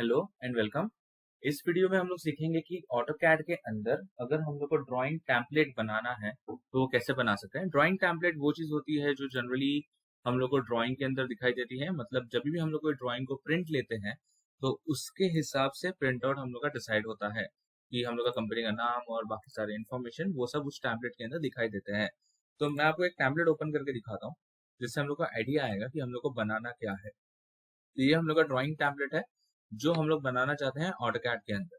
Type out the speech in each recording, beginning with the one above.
Hello and welcome. इस video में हम लोग सीखेंगे कि ऑटोकैड के अंदर अगर हम लोग को ड्राइंग टेम्पलेट बनाना है तो वो कैसे बना सकते हैं। ड्राइंग टेम्पलेट वो चीज होती है जो जनरली हम लोग को ड्राइंग के अंदर दिखाई देती है। मतलब जब भी हम लोग कोई ड्राइंग को प्रिंट लेते हैं तो उसके हिसाब से प्रिंट आउट हम लोग का डिसाइड होता है कि हम लोग का कंपनी का नाम और बाकी सारे इन्फॉर्मेशन वो सब उस टेम्पलेट के अंदर दिखाई देते हैं। तो मैं आपको एक टेम्पलेट ओपन करके दिखाता हूँ जिससे हम लोग को आइडिया आएगा कि हम लोग को बनाना क्या है। तो ये हम लोग का ड्राइंग टेम्पलेट है जो हम लोग बनाना चाहते हैं ऑटोकैड के अंदर।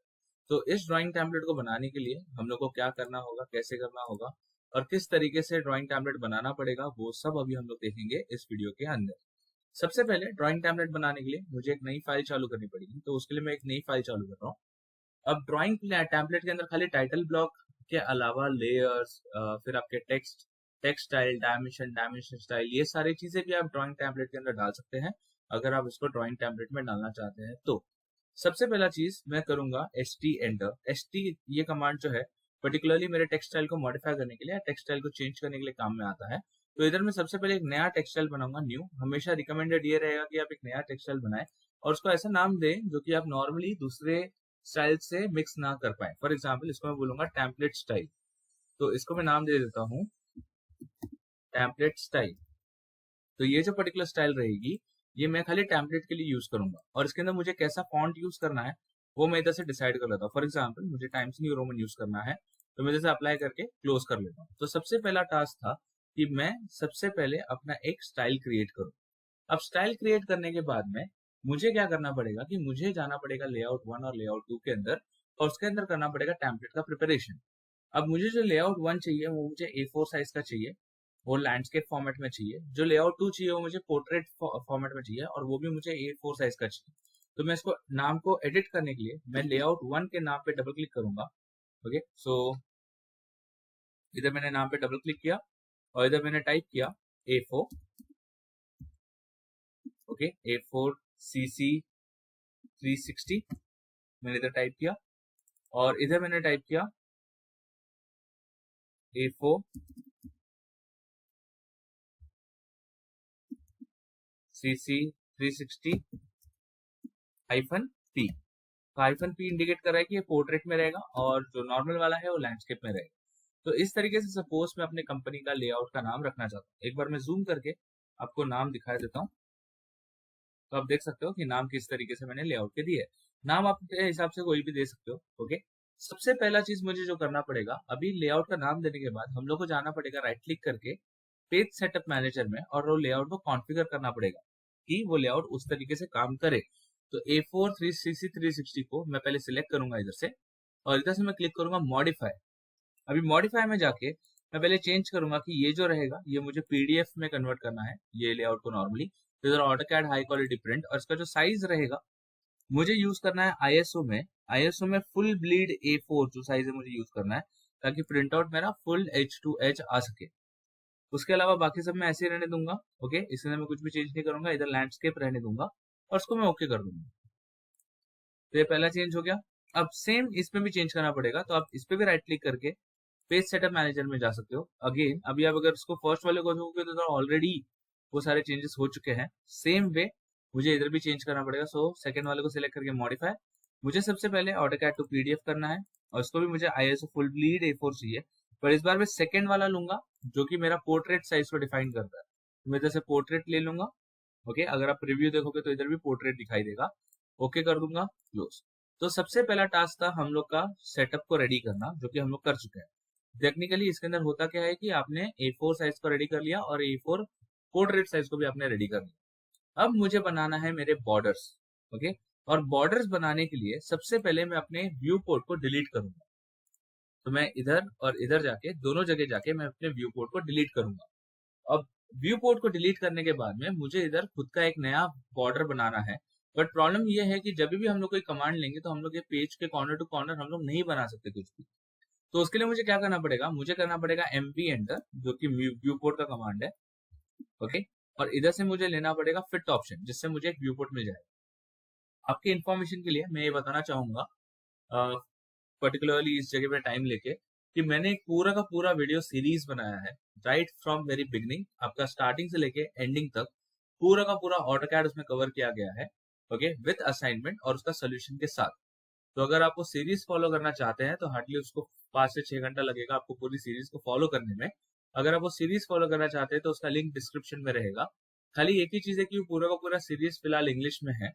तो इस ड्राइंग टेम्पलेट को बनाने के लिए हम लोग को क्या करना होगा, कैसे करना होगा और किस तरीके से ड्राइंग टेम्पलेट बनाना पड़ेगा, वो सब अभी हम लोग देखेंगे इस वीडियो के अंदर। सबसे पहले ड्राइंग टेम्पलेट बनाने के लिए मुझे एक नई फाइल चालू करनी पड़ेगी, तो उसके लिए मैं एक नई फाइल चालू कर रहा हूँ। अब ड्राइंग टेम्पलेट के अंदर खाली टाइटल ब्लॉक के अलावा लेयर्स, फिर आपके text, text style, dimension, dimension style, ये सारी चीजें भी आप ड्राइंग टेम्पलेट के अंदर डाल सकते हैं अगर आप इसको ड्राइंग टेम्पलेट में डालना चाहते हैं। तो सबसे पहला चीज मैं करूंगा st एंटर। st ये कमांड जो है पर्टिकुलरली मेरे टेक्स्ट स्टाइल को मॉडिफाई करने के लिए, टेक्स्ट स्टाइल को चेंज करने के लिए काम में आता है। तो इधर मैं सबसे पहले एक नया टेक्स्ट स्टाइल बनाऊंगा, न्यू। हमेशा रिकमेंडेड ये रहेगा कि आप एक नया टेक्स्ट स्टाइल बनाएं और उसको ऐसा नाम दें जो कि आप नॉर्मली दूसरे स्टाइल से मिक्स ना कर पाए। फॉर एग्जाम्पल इसको मैं बोलूंगा टेम्पलेट स्टाइल, तो इसको मैं नाम दे देता हूँ टेम्पलेट स्टाइल। तो ये जो पर्टिकुलर स्टाइल रहेगी ये मैं खाली टेम्पलेट के लिए यूज करूंगा और इसके अंदर मुझे कैसा फॉन्ट यूज करना है वो मैं इधर से डिसाइड कर लेता हूँ। फॉर एग्जाम्पल मुझे टाइम्स न्यू रोमन यूज करना है तो मैं जैसे अप्लाई करके क्लोज कर लेता हूँ। तो सबसे पहला टास्क था कि मैं सबसे पहले अपना एक स्टाइल क्रिएट करूँ। अब स्टाइल क्रिएट करने के बाद में मुझे क्या करना पड़ेगा कि मुझे जाना पड़ेगा लेआउट 1 और लेआउट 2 के अंदर और उसके अंदर करना पड़ेगा टेम्पलेट का प्रिपरेशन। अब मुझे जो लेआउट 1 चाहिए वो मुझे A4 साइज का चाहिए, वो लैंडस्केप फॉर्मेट में चाहिए। जो लेआउट 2 चाहिए वो मुझे पोर्ट्रेट फॉर्मेट में चाहिए और वो भी मुझे A4 साइज का चाहिए। तो मैं इसको नाम को एडिट करने के लिए मैं लेआउट 1 के नाम पे डबल क्लिक करूंगा। ओके, सो इधर मैंने नाम पे डबल क्लिक किया और इधर मैंने टाइप किया A4। ओके, A4 CC 360 मैंने इधर टाइप किया और इधर मैंने टाइप किया A4 CC 360 -P। Hyphen P indicate कर रहा है कि ये पोर्ट्रेट में रहेगा और जो नॉर्मल वाला है वो लैंडस्केप में रहेगा। तो इस तरीके से सपोज मैं अपने कंपनी का लेआउट का नाम रखना चाहता हूँ। एक बार मैं जूम करके आपको नाम दिखा देता हूँ तो आप देख सकते हो कि नाम किस तरीके से मैंने लेआउट के दिए। नाम आप अपने हिसाब से कोई भी दे सकते हो। ओके, सबसे पहला चीज मुझे जो करना पड़ेगा, अभी लेआउट का नाम देने के बाद हम लोग को जाना पड़ेगा राइट क्लिक करके पेज सेटअप मैनेजर में और वो लेआउट को कॉन्फ़िगर करना पड़ेगा कि वो लेआउट उस तरीके से काम करे। तो A4 360 360 को मैं पहले सिलेक्ट करूंगा इधर से और इधर से मैं क्लिक करूंगा मॉडिफाई। अभी मॉडिफाई में जाके मैं पहले चेंज करूंगा कि ये जो रहेगा ये मुझे PDF में कन्वर्ट करना है, ये लेआउट को नॉर्मली। तो इधर ऑटोकैड हाई क्वालिटी प्रिंट और इसका जो साइज रहेगा मुझे यूज करना है ISO में। ISO में फुल ब्लीड A4 जो साइज है मुझे यूज करना है ताकि प्रिंट आउट मेरा फुल एज टू एज आ सके। उसके अलावा बाकी सब मैं ऐसे ही रहने दूंगा। ओके, इसके अंदर मैं कुछ भी चेंज नहीं करूंगा, इधर लैंडस्केप रहने दूंगा और उसको मैं ओके कर दूंगा। तो ये पहला चेंज हो गया। अब सेम इसमें भी चेंज करना पड़ेगा, तो आप इस पे भी राइट क्लिक करके पेज सेटअप मैनेजर में जा सकते हो। अगेन अभी आप अगर इसको फर्स्ट वाले को देखोगे तो ऑलरेडी वो सारे चेंजेस हो चुके हैं। सेम वे मुझे इधर भी चेंज करना पड़ेगा। सो सेकंड वाले को सिलेक्ट करके मॉडिफाई। मुझे सबसे पहले ऑटोकैड टू PDF करना है और इसको भी मुझे ISO फुल ब्लीड A4 चाहिए, पर इस बार मैं सेकंड वाला लूंगा जो कि मेरा पोर्ट्रेट साइज को डिफाइन करता है। मैं इधर से पोर्ट्रेट ले लूंगा। ओके, अगर आप प्रीव्यू देखोगे तो इधर भी पोर्ट्रेट दिखाई देगा। ओके कर दूंगा, क्लोज। तो सबसे पहला टास्क था हम लोग का सेटअप को रेडी करना, जो कि हम लोग कर चुके हैं। टेक्निकली इसके अंदर होता क्या है कि आपने A4 साइज को रेडी कर लिया और A4 पोर्ट्रेट साइज को भी आपने रेडी कर लिया। अब मुझे बनाना है मेरे बॉर्डर्स। ओके, और बॉर्डर्स बनाने के लिए सबसे पहले मैं अपने व्यू पोर्ट को डिलीट करूंगा। तो मैं इधर और इधर जाके दोनों जगह जाके मैं अपने व्यू पोर्ट को डिलीट करूंगा। अब व्यू पोर्ट को डिलीट करने के बाद में मुझे इधर खुद का एक नया बॉर्डर बनाना है। बट प्रॉब्लम ये है कि जब भी हम लोग कोई कमांड लेंगे तो हम लोग ये पेज के कॉर्नर टू कॉर्नर हम लोग नहीं बना सकते कुछ भी। तो उसके लिए मुझे क्या करना पड़ेगा, मुझे करना पड़ेगा MP एंटर, जो कि व्यू पोर्ट का कमांड है। ओके, और इधर से मुझे लेना पड़ेगा फिट ऑप्शन, जिससे मुझे एक व्यू पोर्ट मिल जाएगा। आपके इन्फॉर्मेशन के लिए मैं ये बताना चाहूंगा पर्टिकुलरली इस जगह पे टाइम लेके कि मैंने एक पूरा का पूरा वीडियो सीरीज बनाया है राइट फ्रॉम वेरी बिगनिंग, आपका स्टार्टिंग से लेके एंडिंग तक पूरा का पूरा ऑटोकैड उसमें कवर किया गया है। ओके, विथ असाइनमेंट और उसका सोल्यूशन के साथ। तो अगर आप वो सीरीज फॉलो करना चाहते हैं तो हार्डली उसको 5 से 6 घंटा लगेगा आपको पूरी सीरीज को फॉलो करने में। अगर आप वो सीरीज फॉलो करना चाहते हैं तो उसका लिंक डिस्क्रिप्शन में रहेगा। खाली एक ही चीज है कि वो पूरा का पूरा सीरीज फिलहाल इंग्लिश में है।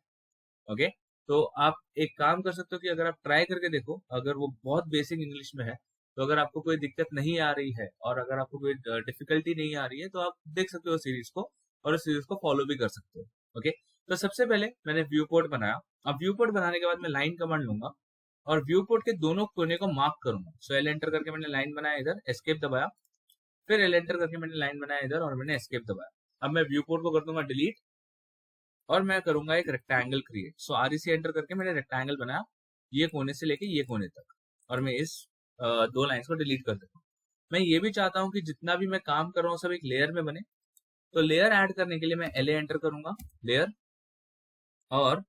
ओके, तो आप एक काम कर सकते हो कि अगर आप ट्राई करके देखो, अगर वो बहुत बेसिक इंग्लिश में है तो अगर आपको कोई दिक्कत नहीं आ रही है और अगर आपको कोई डिफिकल्टी नहीं आ रही है तो आप देख सकते हो सीरीज को और उस सीरीज को फॉलो भी कर सकते हो। ओके, तो सबसे पहले मैंने व्यू पोर्ट बनाया। अब व्यू पोर्ट बनाने के बाद मैं लाइन कमांड लूंगा और व्यू पोर्ट के दोनों कोने को मार्क करूंगा। सो एल एंटर करके मैंने लाइन बनाया इधर, एस्केप दबाया, फिर एल एंटर करके मैंने लाइन बनाया इधर और मैंने एस्केप दबाया। अब मैं व्यू पोर्ट को कर दूंगा डिलीट और मैं करूंगा एक रेक्टेंगल क्रिएट। सो आरईसी एंटर करके मैंने रेक्टेंगल बनाया ये कोने से लेके ये कोने तक, और मैं इस दो लाइंस को डिलीट कर देता हूँ। मैं ये भी चाहता हूँ कि जितना भी मैं काम कर रहा हूँ सब एक लेयर में बने। तो लेयर ऐड करने के लिए मैं एल एंटर करूंगा, लेयर, और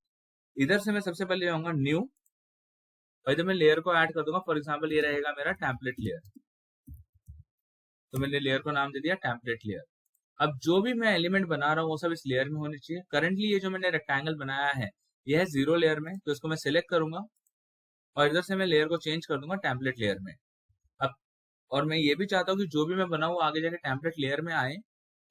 इधर से मैं सबसे पहले जाऊंगा न्यू और इधर मैं लेयर को ऐड कर दूंगा। फॉर एग्जाम्पल ये रहेगा मेरा टेम्पलेट लेयर। तो मैंने लेयर को नाम दे दिया टेम्पलेट लेयर। अब जो भी मैं एलिमेंट बना रहा हूँ वो सब इस लेयर में होने चाहिए। करंटली ये जो मैंने रेक्टेंगल बनाया है ये है 0 लेयर में, तो इसको मैं सिलेक्ट करूंगा और इधर से मैं लेयर को चेंज कर दूंगा टेम्पलेट लेयर में। अब और मैं ये भी चाहता हूँ कि जो भी मैं बनाऊँ आगे जाके टेम्पलेट लेयर में आए,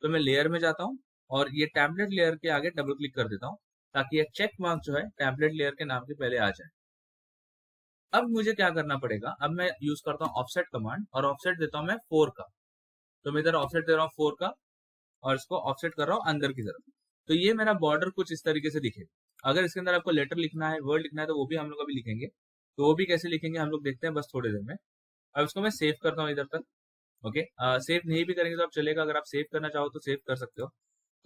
तो मैं लेयर में जाता हूँ और ये टेम्पलेट लेयर के आगे डबल क्लिक कर देता हूँ ताकि ये चेक मार्क जो है टेम्पलेट लेयर के नाम के पहले आ जाए। अब मुझे क्या करना पड़ेगा, अब मैं यूज करता हूँ ऑफसेट कमांड और ऑफसेट देता हूँ मैं 4 का। तो मैं इधर ऑफसेट दे रहा हूँ 4 का और इसको ऑफसेट कर रहा हूँ अंदर की तरफ। तो ये मेरा बॉर्डर कुछ इस तरीके से दिखेगा। अगर इसके अंदर आपको लेटर लिखना है, वर्ड लिखना है, तो वो भी हम लोग अभी लिखेंगे। तो वो भी कैसे लिखेंगे हम लोग देखते हैं बस थोड़ी देर में। अब इसको मैं सेव करता हूँ इधर तक। ओके, सेव नहीं भी करेंगे तो आप चलेगा, अगर आप सेव करना चाहो तो सेव कर सकते हो।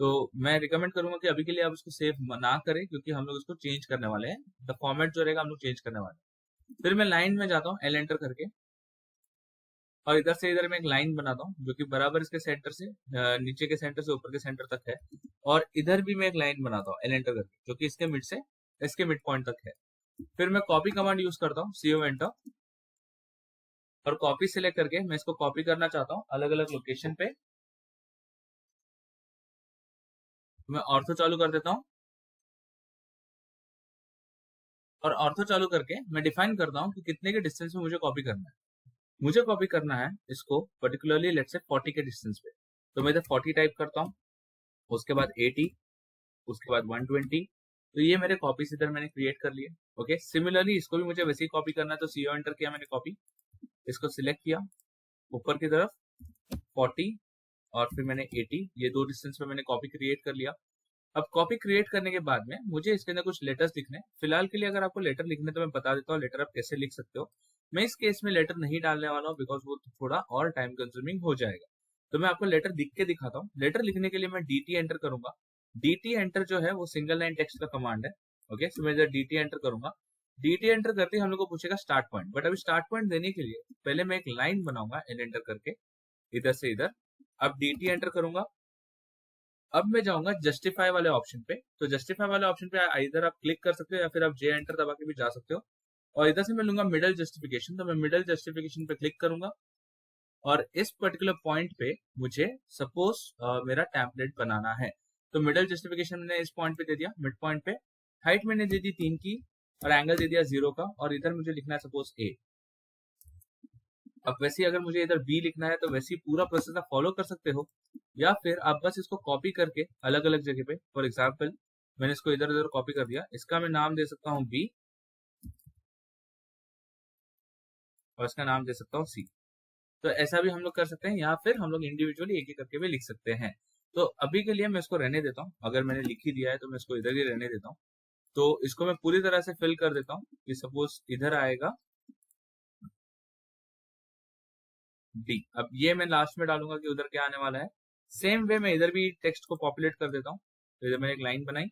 तो मैं रिकमेंड करूंगा कि अभी के लिए आप इसको सेव ना करें क्योंकि हम लोग इसको चेंज करने वाले हैं। द फॉर्मेट जो रहेगा हम लोग चेंज करने वाले हैं। फिर मैं लाइन में जाता हूँ एल एंटर करके और इधर से इधर मैं एक लाइन बनाता हूँ जो कि बराबर इसके सेंटर से नीचे के सेंटर से ऊपर के सेंटर तक है। और इधर भी मैं एक लाइन बनाता हूँ एल एंटर करके जो कि इसके मिड से इसके मिड पॉइंट तक है। फिर मैं कॉपी कमांड यूज करता हूँ CO एंटर, और कॉपी सिलेक्ट करके मैं इसको कॉपी करना चाहता हूँ अलग अलग लोकेशन पे। मैं ऑर्थो चालू कर देता हूँ और ऑर्थो चालू करके मैं डिफाइन करता हूँ कि कितने के डिस्टेंस में मुझे कॉपी करना है। मुझे कॉपी करना है इसको पर्टिकुलरली लेट्स से 40 के डिस्टेंस पे। तो मैं इधर 40 टाइप करता हूँ, उसके बाद 80, उसके बाद 120। तो ये मेरे कॉपीज इधर मैंने क्रिएट कर लिए। ओके, सिमिलरली इसको भी मुझे वैसे ही कॉपी करना है। तो CO एंटर किया मैंने, कॉपी, इसको सिलेक्ट किया ऊपर की तरफ 40 और फिर मैंने 80, ये दो डिस्टेंस पे मैंने कॉपी क्रिएट कर लिया। अब कॉपी क्रिएट करने के बाद में मुझे इसके अंदर कुछ लेटर्स लिखने। फिलहाल के लिए अगर आपको लेटर लिखने तो मैं बता देता हूँ लेटर आप कैसे लिख सकते हो। मैं इस केस में लेटर नहीं डालने वाला हूँ बिकॉज वो थोड़ा और टाइम कंज्यूमिंग हो जाएगा। तो मैं आपको लेटर लिख के दिखाता हूँ। लेटर लिखने के लिए मैं DT एंटर करूंगा। DT एंटर जो है वो सिंगल लाइन टेक्स्ट का कमांड है। ओके, सो मैं इधर DT एंटर करूंगा। DT एंटर करते ही हम लोग को पूछेगा स्टार्ट पॉइंट, बट अभी स्टार्ट पॉइंट देने के लिए पहले मैं एक लाइन बनाऊंगा एल एंटर करके इधर से इधर। अब DT एंटर करूंगा। अब मैं जाऊंगा जस्टिफाई वाले ऑप्शन पे। तो जस्टिफाई वाले ऑप्शन पे इधर आप क्लिक कर सकते हो या फिर आप J एंटर दबा के भी जा सकते हो। और इधर से मैं लूंगा मिडल जस्टिफिकेशन। तो मैं मिडल जस्टिफिकेशन पे क्लिक करूंगा और इस पर्टिकुलर पॉइंट पे मुझे सपोज मेरा टेम्पलेट बनाना है। तो मिडल जस्टिफिकेशन मैंने इस पॉइंट पे दे दिया, मिड पॉइंट पे। हाइट मैंने दे दी 3 की और एंगल दे दिया 0 का, और इधर मुझे लिखना है सपोज A। अब वैसे ही अगर मुझे इधर B लिखना है तो वैसे ही पूरा प्रोसेस आप फॉलो कर सकते हो, या फिर आप बस इसको कॉपी करके अलग अलग जगह पे, फॉर एग्जाम्पल मैंने इसको इधर उधर कॉपी कर दिया, इसका मैं नाम दे सकता हूँ B और इसका नाम दे सकता हूँ C। तो ऐसा भी हम लोग कर सकते हैं, या फिर हम लोग इंडिविजुअली एक एक करके भी लिख सकते हैं। तो अभी के लिए मैं इसको रहने देता हूँ। अगर मैंने लिख ही दिया है तो मैं इसको इधर ही रहने देता हूँ। तो इसको मैं पूरी तरह से फिल कर देता हूँ कि सपोज इधर आएगा B। अब ये मैं लास्ट में डालूंगा कि उधर क्या आने वाला है। सेम वे मैं इधर भी टेक्स्ट को पॉपुलेट कर देता हूँ। तो इधर मैंने एक लाइन बनाई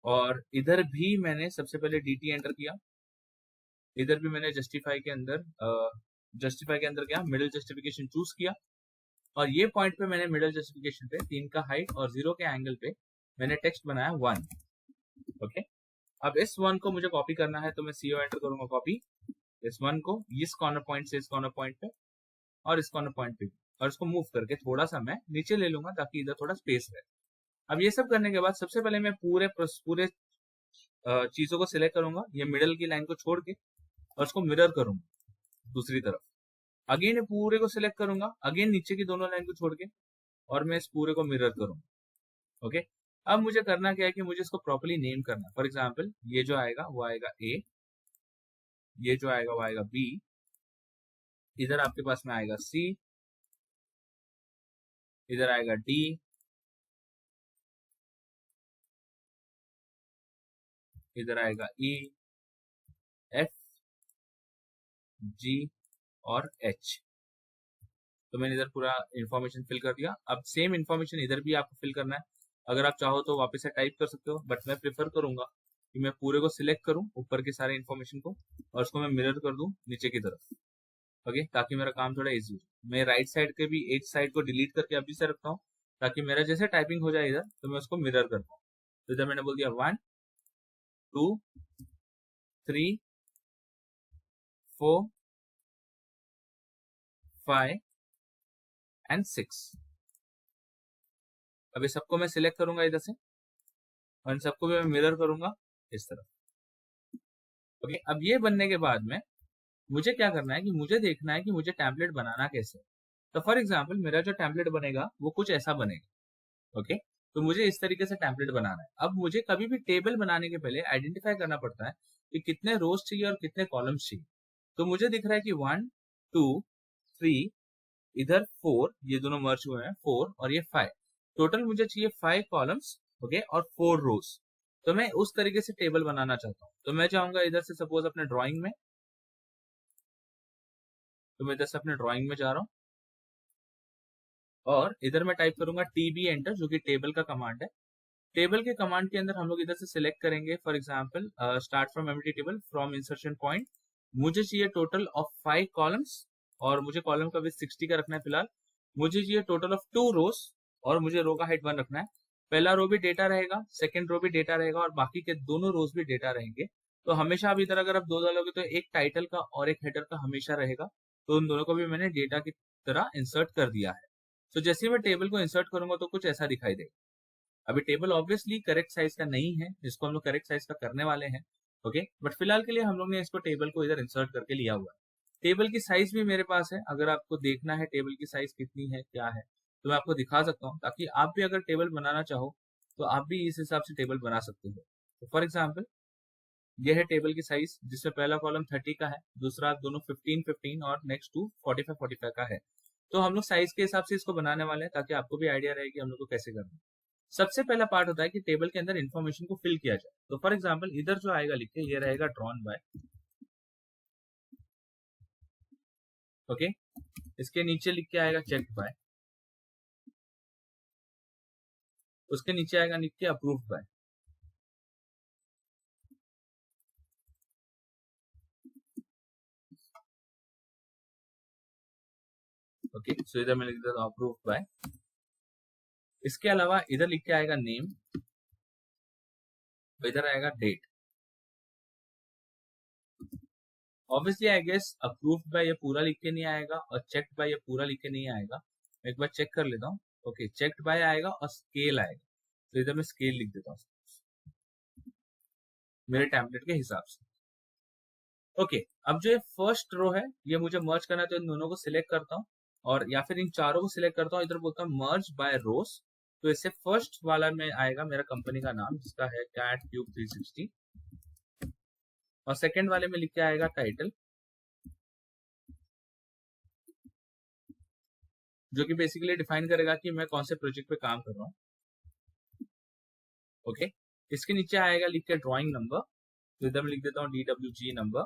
और इधर भी मैंने सबसे पहले DT एंटर किया। इधर भी मैंने जस्टिफाई के अंदर क्या मिडिल जस्टिफिकेशन चूज किया, और ये पॉइंट पे मैंने मिडिल जस्टिफिकेशन पे 3 का हाइट और 0 के एंगल पे मैंने टेक्स्ट बनाया 1। ओके, अब इस 1 को मुझे कॉपी करना है तो मैं CO एंटर करूंगा, कॉपी इस 1 को इस कॉर्नर पॉइंट से इस कॉर्नर पॉइंट पे और इस कॉर्नर पॉइंट पे, और इसको मूव करके थोड़ा सा मैं नीचे ले लूंगा ताकि इधर थोड़ा स्पेस रहे। अब ये सब करने के बाद सबसे पहले मैं पूरे चीजों को सिलेक्ट करूंगा, ये मिडल की लाइन को छोड़ के, और उसको मिरर करूंगा दूसरी तरफ। अगेन ये पूरे को सिलेक्ट करूंगा, अगेन नीचे की दोनों लाइन को छोड़ के, और मैं इस पूरे को मिरर करूंगा। ओके, अब मुझे करना क्या है कि मुझे इसको प्रॉपर्ली नेम करना है। फॉर एग्जाम्पल ये जो आएगा वो आएगा ए, ये जो आएगा वो आएगा बी, इधर आपके पास में आएगा सी, इधर आएगा डी, इधर आएगा ई, एफ, जी और एच। तो मैंने इधर पूरा इन्फॉर्मेशन फिल कर दिया। अब सेम इन्फॉर्मेशन इधर भी आपको फिल करना है। अगर आप चाहो तो वापस से टाइप कर सकते हो, बट मैं प्रेफर करूंगा कि मैं पूरे को सिलेक्ट करूं, ऊपर के सारे इन्फॉर्मेशन को, और उसको मैं मिरर कर दूं नीचे की तरफ। ओके, ताकि मेरा काम थोड़ा इजी हो। मैं राइट साइड के भी एक साइड को डिलीट करके अभी से रखता हूँ, ताकि मेरा जैसे टाइपिंग हो जाए इधर तो मैं उसको मिरर कर पाऊँ। तो इधर मैंने बोल दिया 1 2 3 4 5 एंड 6। अभी सबको मैं सिलेक्ट करूंगा इधर से, और इन सबको भी मैं मिरर करूंगा इस तरफ। ओके, अब ये बनने के बाद में मुझे क्या करना है कि मुझे देखना है कि मुझे टेम्पलेट बनाना कैसे। तो फॉर एग्जाम्पल मेरा जो टेम्पलेट बनेगा वो कुछ ऐसा बनेगा। ओके, तो मुझे इस तरीके से टेम्पलेट बनाना है। अब मुझे कभी भी टेबल बनाने के पहले आइडेंटिफाई करना पड़ता है कि कितने रोज चाहिए और कितने कॉलम्स चाहिए। तो मुझे दिख रहा है कि 1 2 3, इधर 4, ये दोनों मर्ज हुए हैं 4, और ये 5। टोटल मुझे चाहिए 5 कॉलम्स, ओके, और 4 रोज। तो मैं उस तरीके से टेबल बनाना चाहता हूँ। तो मैं जाऊंगा इधर से सपोज अपने ड्राइंग में, तो मैं इधर से अपने ड्राइंग में जा रहा हूँ, और इधर मैं टाइप करूंगा टीबी एंटर, जो कि टेबल का कमांड है। टेबल के कमांड के अंदर हम लोग इधर से सिलेक्ट करेंगे, for example start from empty table from insertion point. मुझे चाहिए टोटल ऑफ 5 कॉलम्स, और मुझे कॉलम का भी 60 का रखना है फिलहाल। मुझे चाहिए टोटल ऑफ 2 रोज, और मुझे रो का हाइट 1 रखना है। पहला रो भी डेटा रहेगा, सेकंड रो भी डेटा रहेगा, और बाकी के दोनों रोज भी डेटा रहेंगे। तो हमेशा आप इधर अगर आप 2 डालोगे तो एक टाइटल का और एक हेडर का हमेशा रहेगा। तो उन दोनों को भी मैंने डेटा की तरह इंसर्ट कर दिया है। तो जैसे ही मैं टेबल को इंसर्ट करूंगा तो कुछ ऐसा दिखाई देगा। अभी टेबल ऑब्वियसली करेक्ट साइज का नहीं है, इसको हम लोग करेक्ट साइज का करने वाले हैं। ओके, बट फिलहाल के लिए हम लोग ने इसको टेबल को इधर इंसर्ट करके लिया हुआ है। टेबल की साइज भी मेरे पास है, अगर आपको देखना है टेबल की साइज कितनी है क्या है तो मैं आपको दिखा सकता हूँ, ताकि आप भी अगर टेबल बनाना चाहो तो आप भी इस हिसाब से टेबल बना सकते हो। तो फॉर एग्जाम्पल ये है टेबल की साइज, जिसमें पहला कॉलम 30 का है, दूसरा दोनों 15 15 और नेक्स्ट 2 45 45 का है। तो हम लोग साइज के हिसाब से इसको बनाने वाले हैं, ताकि आपको भी आइडिया रहे कि हम लोग को कैसे करना है। सबसे पहला पार्ट होता है कि टेबल के अंदर इन्फॉर्मेशन को फिल किया जाए। तो फॉर एग्जांपल इधर जो आएगा लिख के, ये रहेगा ड्रॉन बाय। ओके, इसके नीचे लिख के आएगा चेक्ड बाय, उसके नीचे आएगा लिख के अप्रूव्ड बाय। ओके, सो इधर मैं लिख देता हूं अप्रूव्ड बाय। इसके अलावा इधर लिख के आएगा नेम, इधर आएगा date. Obviously I guess approved by ये पूरा लिख के नहीं आएगा, और चेक्ड बाय ये पूरा लिख के नहीं आएगा। मैं एक बार चेक कर लेता हूँ। ओके, चेक्ड बाय आएगा और स्केल आएगा, तो इधर मैं स्केल लिख देता हूँ मेरे टेम्पलेट के हिसाब से। ओके, अब जो ये फर्स्ट रो है ये मुझे मर्ज करना है, तो इन दोनों को सिलेक्ट करता हूँ, और या फिर इन चारों को सिलेक्ट करता हूँ। इधर बोलता हूँ मर्ज बाय रोज। तो इससे फर्स्ट वाला में आएगा मेरा कंपनी का नाम, जिसका है कैट क्यूब 360, और सेकंड वाले में लिख के आएगा टाइटल, जो कि बेसिकली डिफाइन करेगा कि मैं कौन से प्रोजेक्ट पे काम कर रहा हूँ। ओके, इसके नीचे आएगा लिख के ड्राइंग नंबर, तो इधर मैं लिख देता हूँ DWG नंबर।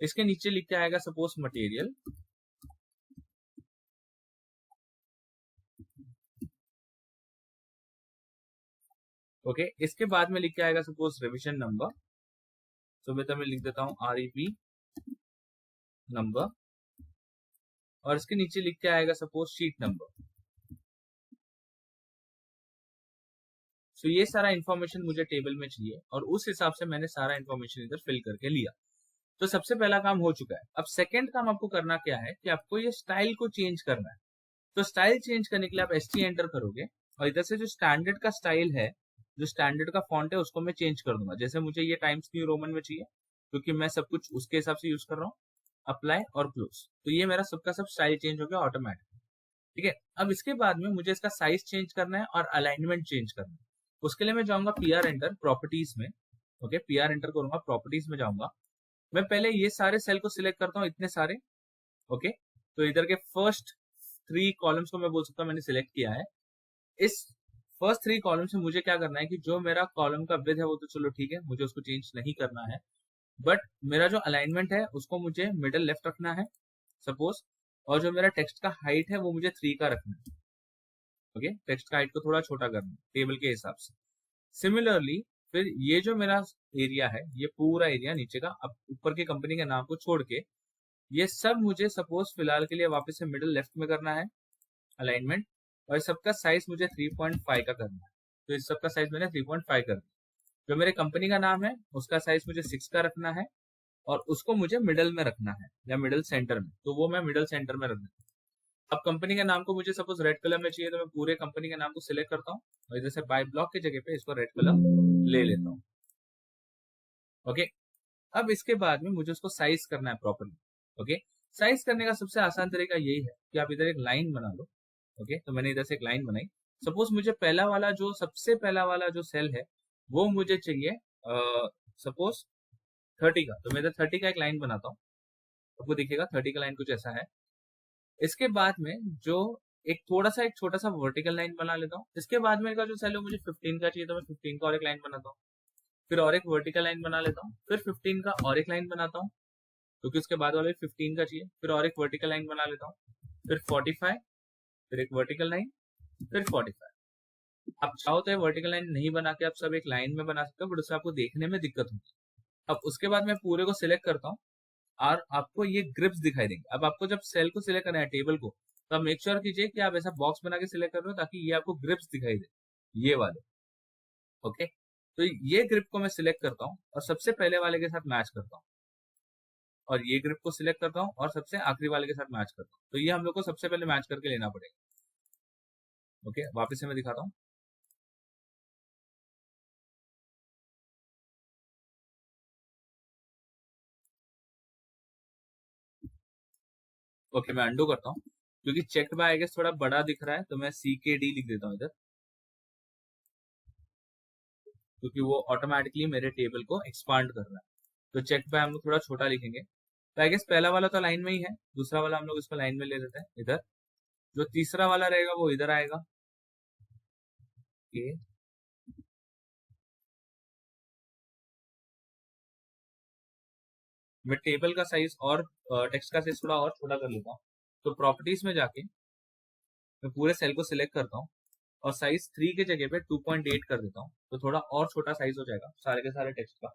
इसके नीचे लिख के आएगा सपोज मटेरियल, ओके, इसके बाद में लिख के आएगा सपोज रिविजन नंबर, तो मैं लिख देता हूँ REV नंबर, और इसके नीचे लिख के आएगा सपोज शीट नंबर। तो ये सारा इन्फॉर्मेशन मुझे टेबल में चाहिए, और उस हिसाब से मैंने सारा इन्फॉर्मेशन इधर फिल करके लिया। तो सबसे पहला काम हो चुका है। अब सेकंड काम आपको करना क्या है कि आपको ये स्टाइल को चेंज करना है। तो स्टाइल चेंज करने के लिए आप ST एंटर करोगे, और इधर से जो स्टैंडर्ड का स्टाइल है, जो स्टैंडर्ड का फॉन्ट है उसको मैं चेंज कर दूंगा। जैसे मुझे ये टाइम्स न्यू रोमन में चाहिए क्योंकि मैं सब कुछ उसके हिसाब से यूज कर रहा हूँ। अप्लाई और क्लोज, तो ये मेरा सबका सब स्टाइल चेंज हो गया ऑटोमेटिक। ठीक है, अब इसके बाद में मुझे इसका साइज चेंज करना है और अलाइनमेंट चेंज करना है। उसके लिए मैं जाऊंगा पीआर एंटर प्रॉपर्टीज में। ओके, पीआर एंटर करूंगा, प्रॉपर्टीज में जाऊंगा। मैं पहले ये सारे सेल को सिलेक्ट करता हूँ, इतने सारे। ओके, तो इधर के फर्स्ट 3 कॉलम्स को मैं बोल सकता हूँ मैंने सिलेक्ट किया है। इस फर्स्ट 3 कॉलम से मुझे क्या करना है कि जो मेरा कॉलम का विड्थ है वो तो चलो ठीक है, मुझे उसको चेंज नहीं करना है, बट मेरा जो अलाइनमेंट है उसको मुझे मिडल लेफ्ट रखना है सपोज, और जो मेरा टेक्स्ट का हाइट है वो मुझे 3 का रखना है। ओके, टेक्स्ट का हाइट को थोड़ा छोटा करना है टेबल के हिसाब से। सिमिलरली फिर ये जो मेरा एरिया है, ये पूरा एरिया नीचे का, अब ऊपर की कंपनी के नाम को छोड़ के ये सब मुझे सपोज फिलहाल के लिए वापस से मिडिल लेफ्ट में करना है अलाइनमेंट, और इस सबका साइज मुझे 3.5 का करना है। तो इस सबका साइज मैंने 3.5 कर दिया। जो मेरे कंपनी का नाम है उसका साइज मुझे 6 का रखना है, और उसको मुझे मिडल में रखना है या मिडल सेंटर में, तो वो मैं मिडल सेंटर में रख दूँ। अब कंपनी के नाम को मुझे सपोज रेड कलर में चाहिए, तो मैं पूरे कंपनी के नाम को सिलेक्ट करता हूँ और इधर से बाय ब्लॉक की जगह पे इसको रेड कलर ले लेता हूँ। ओके, अब इसके बाद में मुझे उसको साइज करना है प्रॉपरली। ओके, साइज करने का सबसे आसान तरीका यही है कि आप इधर एक लाइन बना लो। ओके, तो मैंने इधर से एक लाइन बनाई। सपोज मुझे पहला वाला जो सबसे पहला वाला जो सेल है वो मुझे चाहिए सपोज 30 का, तो मैं इधर 30 का एक लाइन बनाता हूँ। आपको दिखेगा 30 का लाइन कुछ ऐसा है। इसके बाद में जो एक थोड़ा सा एक छोटा सा वर्टिकल लाइन बना लेता हूँ। इसके बाद में का जो सेल है मुझे 15 का चाहिए, तो मैं 15 का और एक लाइन बनाता हूँ। फिर और एक वर्टिकल लाइन बना लेता हूँ, फिर 15 का और एक लाइन बनाता हूँ क्योंकि उसके बाद वाले 15 का चाहिए, फिर और एक वर्टिकल लाइन बना लेता हूँ, फिर 45, फिर एक वर्टिकल लाइन, फिर 45। आप चाहो तो वर्टिकल लाइन नहीं बना के आप सब एक लाइन में बना सकते हो, बट उससे आपको देखने में दिक्कत होगी। अब उसके बाद मैं पूरे को सिलेक्ट करता हूँ और आपको ये ग्रिप्स दिखाई देंगे। अब आपको जब सेल को सिलेक्ट करना है टेबल को, तो आप मेक श्योर कीजिए कि आप ऐसा बॉक्स बना के सिलेक्ट कर रहे हो ताकि ये आपको ग्रिप्स दिखाई दे, ये वाले। ओके, तो ये ग्रिप को मैं सिलेक्ट करता हूँ और सबसे पहले वाले के साथ मैच करता हूँ, और ये ग्रिप को सिलेक्ट करता हूँ और सबसे आखिरी वाले के साथ मैच करता हूँ। तो ये हम लोग को सबसे पहले मैच करके लेना पड़ेगा। ओके, वापस से मैं दिखाता हूँ। ओके, मैं अंडू करता हूँ क्योंकि चेक्ड बाय आई गेस थोड़ा बड़ा दिख रहा है, तो मैं CKD लिख देता हूँ इधर, क्योंकि वो ऑटोमेटिकली मेरे टेबल को एक्सपांड कर रहा है। तो चेक बाय हम लोग थोड़ा छोटा लिखेंगे। तो आई गेस पहला वाला तो लाइन में ही है, दूसरा वाला हम लोग इसको लाइन में ले लेते हैं इधर। जो तीसरा वाला रहेगा वो इधर आएगा। ये मैं टेबल का साइज और टेक्स्ट का साइज थोड़ा और छोटा कर लेता हूँ। तो प्रॉपर्टीज में जाके मैं पूरे सेल को सिलेक्ट करता हूँ और साइज 3 की जगह पे 2.8 कर देता हूँ, तो थोड़ा और छोटा साइज हो जाएगा सारे के सारे टेक्स्ट का,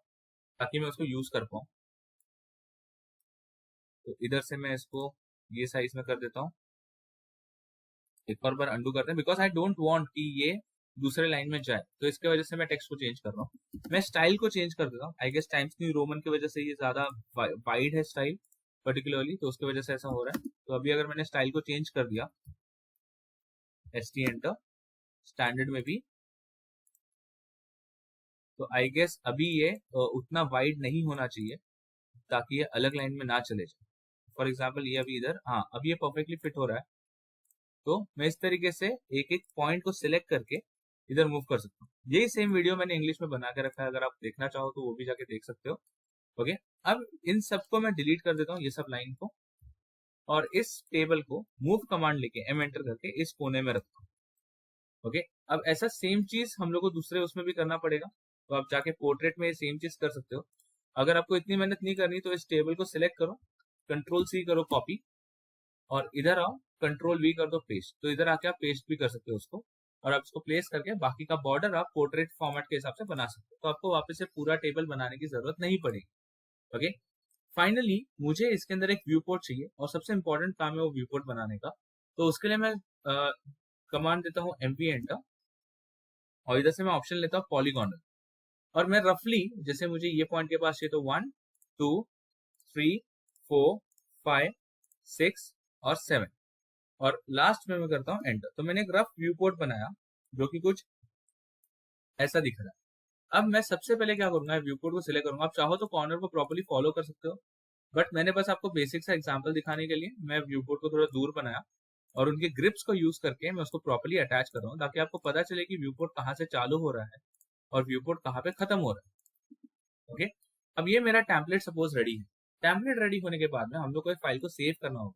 ताकि मैं उसको यूज कर पाऊँ। तो इधर से मैं इसको ये साइज में कर देता हूँ। एक और बार अंडू करते हैं बिकॉज आई डोंट वांट कि ये दूसरे लाइन में जाए, तो इसके वजह से मैं टेक्स्ट को चेंज कर रहा हूँ। मैं स्टाइल को चेंज कर देता हूँ। I guess Times New Roman की वजह से ये ज्यादा वाइड है स्टाइल पर्टिकुलरली, तो उसकी वजह से ऐसा हो रहा है। तो अभी अगर मैंने स्टाइल को चेंज कर दिया ST एंटर स्टैंडर्ड में भी, तो आई गेस अभी ये उतना वाइड नहीं होना चाहिए ताकि ये अलग लाइन में ना चले जाए। फॉर एग्जाम्पल ये अभी इधर, हाँ अब ये परफेक्टली फिट हो रहा है। तो मैं इस तरीके से एक एक पॉइंट को सिलेक्ट करके इधर मूव कर सकता हूँ। यही सेम वीडियो मैंने इंग्लिश में बना के रखा है, अगर आप देखना चाहो तो वो भी जाके देख सकते हो। ओके, अब इन सबको मैं डिलीट कर देता हूँ, ये सब लाइन को, और इस टेबल को मूव कमांड लेके M एंटर करके इस कोने में रखता हूँ। ओके, अब ऐसा सेम चीज हम लोग को दूसरे उसमें भी करना पड़ेगा, तो आप जाके पोर्ट्रेट में सेम चीज कर सकते हो। अगर आपको इतनी मेहनत नहीं करनी तो इस टेबल को सिलेक्ट करो, Ctrl+C करो कॉपी, और इधर आओ Ctrl+V कर दो पेस्ट, तो इधर आके आप पेस्ट भी कर सकते हो उसको, और आप इसको प्लेस करके बाकी का बॉर्डर आप पोर्ट्रेट फॉर्मेट के हिसाब से बना सकते हो। तो आपको वापस से पूरा टेबल बनाने की जरूरत नहीं पड़ेगी। ओके, फाइनली मुझे इसके अंदर एक व्यू पोर्ट चाहिए और सबसे इंपॉर्टेंट काम है वो व्यू पोर्ट बनाने का। तो उसके लिए मैं कमांड देता हूँ MV एंटर, और इधर से मैं ऑप्शन लेता हूँ पॉलीगोनल, और मैं रफली जैसे मुझे ये पॉइंट के पास चाहिए तो 1 2 3 4 5 6 और 7, और लास्ट में मैं करता हूँ एंटर। तो मैंने एक रफ व्यू पोर्ट बनाया जो कि कुछ ऐसा दिख रहा है। अब मैं सबसे पहले क्या करूंगा, व्यू पोर्ट को सिलेक्ट करूंगा। आप चाहो तो कॉर्नर को प्रॉपर्ली फॉलो कर सकते हो, बट मैंने बस आपको बेसिक सा एग्जांपल दिखाने के लिए मैं व्यू पोर्ट को थोड़ा दूर बनाया और उनके ग्रिप्स को यूज करके मैं उसको प्रॉपर्ली अटैच कर रहा हूँ, ताकि आपको पता चले कि व्यू पोर्ट कहाँ से चालू हो रहा है और व्यू पोर्ट कहाँ पे खत्म हो रहा है। ओके, अब ये मेरा टेम्पलेट सपोज रेडी है। टेम्पलेट रेडी होने के बाद में हम लोग को एक फाइल को सेव करना होगा।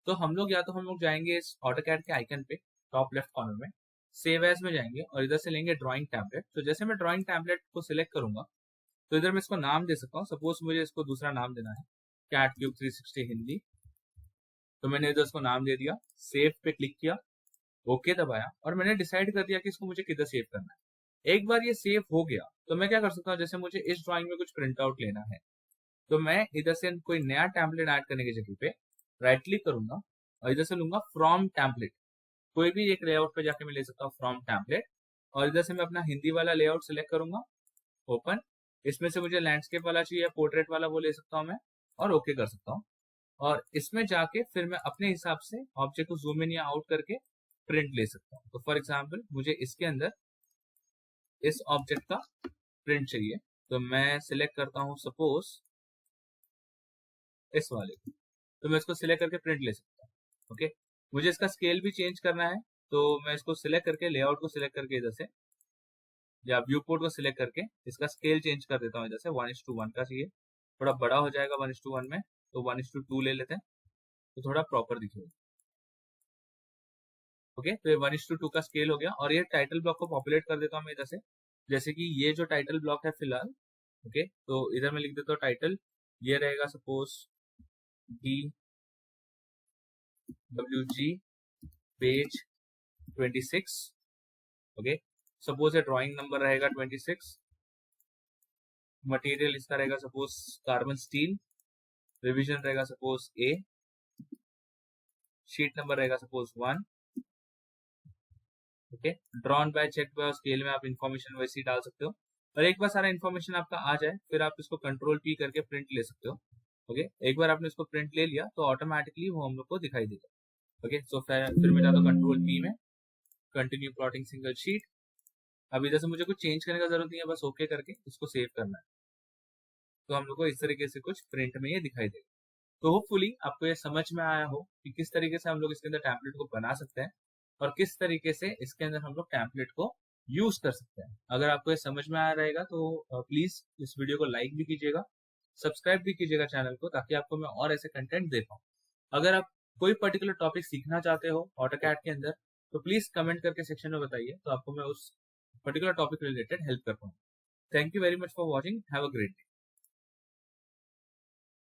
तो हम लोग या तो हम लोग जाएंगे इस ऑटोकैड के आइकन पे टॉप लेफ्ट कॉर्नर में, सेव एज में जाएंगे और इधर से लेंगे ड्राइंग टेम्पलेट। तो जैसे मैं ड्राइंग टेम्पलेट को सिलेक्ट करूंगा तो इधर मैं इसको नाम दे सकता हूँ। सपोज मुझे इसको दूसरा नाम देना है, कैट क्यूब 360 हिंदी। तो मैंने इधर इसको नाम दे दिया, सेव पे क्लिक किया, ओके दबाया और मैंने डिसाइड कर दिया कि इसको मुझे किधर सेव करना है। एक बार ये सेव हो गया तो मैं क्या कर सकता हूँ, जैसे मुझे इस ड्राइंग में कुछ प्रिंट आउट लेना है तो मैं इधर से कोई नया टेम्पलेट ऐड करने की जगह पे राइट क्लिक करूंगा और इधर से लूंगा फ्रॉम टेम्पलेट। कोई भी एक लेआउट पे जाके मैं ले सकता हूँ फ्रॉम टेम्पलेट और इधर से मैं अपना हिंदी वाला लेआउट सिलेक्ट करूंगा, ओपन। इसमें से मुझे लैंडस्केप वाला चाहिए, पोर्ट्रेट वाला, वो ले सकता हूँ मैं और ओके कर सकता हूँ। और इसमें जाके फिर मैं अपने हिसाब से ऑब्जेक्ट को जूम इन या आउट करके प्रिंट ले सकता हूँ। तो फॉर एग्जाम्पल मुझे इसके अंदर इस ऑब्जेक्ट का प्रिंट चाहिए तो मैं सिलेक्ट करता हूँ सपोज इस वाले को, तो मैं इसको सिलेक्ट करके प्रिंट ले सकता हूँ। ओके, मुझे इसका स्केल भी चेंज करना है तो मैं इसको सिलेक्ट करके लेआउट को सिलेक्ट करके इधर से या व्यू पोर्ट को सिलेक्ट करके इसका स्केल चेंज कर देता हूँ। इधर से 1:1 का चाहिए, थोड़ा बड़ा हो जाएगा 1:1 में, तो 1:2 ले लेते हैं तो थोड़ा प्रॉपर दिखेगा। ओके, तो ये 1:2 का स्केल हो गया और ये टाइटल ब्लॉक को पॉपुलेट कर देता हूँ मैं इधर से। जैसे कि ये जो टाइटल ब्लॉक है फिलहाल, ओके, तो इधर मैं लिख देता हूँ टाइटल, ये रहेगा suppose DWG page 26। Okay, suppose ये ड्राइंग नंबर रहेगा 26, मटेरियल इसका रहेगा सपोज कार्बन स्टील, रिवीजन रहेगा सपोज A, शीट नंबर रहेगा suppose 1। Okay, drawn by, check by और स्केल में आप इन्फॉर्मेशन वैसे ही डाल सकते हो और एक बार सारा इन्फॉर्मेशन आपका आ जाए फिर आप इसको कंट्रोल P करके प्रिंट ले सकते हो। ओके, एक बार आपने इसको प्रिंट ले लिया तो ऑटोमेटिकली वो हम लोग को दिखाई देगा। ओके, सो फिर मैं जाता हूँ कंट्रोल P में, कंटिन्यू प्लॉटिंग सिंगल शीट। अब इधर से मुझे कुछ चेंज करने का जरूरत नहीं है, बस ओके करके इसको सेव करना है। तो हम लोग को इस तरीके से कुछ प्रिंट में ये दिखाई देगा। तो होपफुली आपको ये समझ में आया हो कि किस तरीके से हम लोग इसके अंदर टेम्पलेट को बना सकते हैं और किस तरीके से इसके अंदर हम लोग टेम्पलेट को यूज कर सकते हैं। अगर आपको ये समझ में आया रहेगा तो प्लीज इस वीडियो को लाइक भी कीजिएगा, सब्सक्राइब भी कीजिएगा चैनल को, ताकि आपको मैं और ऐसे कंटेंट दे पाऊँ। अगर आप कोई पर्टिकुलर टॉपिक सीखना चाहते हो ऑटोकैड के अंदर तो प्लीज कमेंट करके सेक्शन में बताइए, तो आपको मैं उस पर्टिकुलर टॉपिक रिलेटेड हेल्प कर पाऊँ। Thank you very much for watching, have a great day.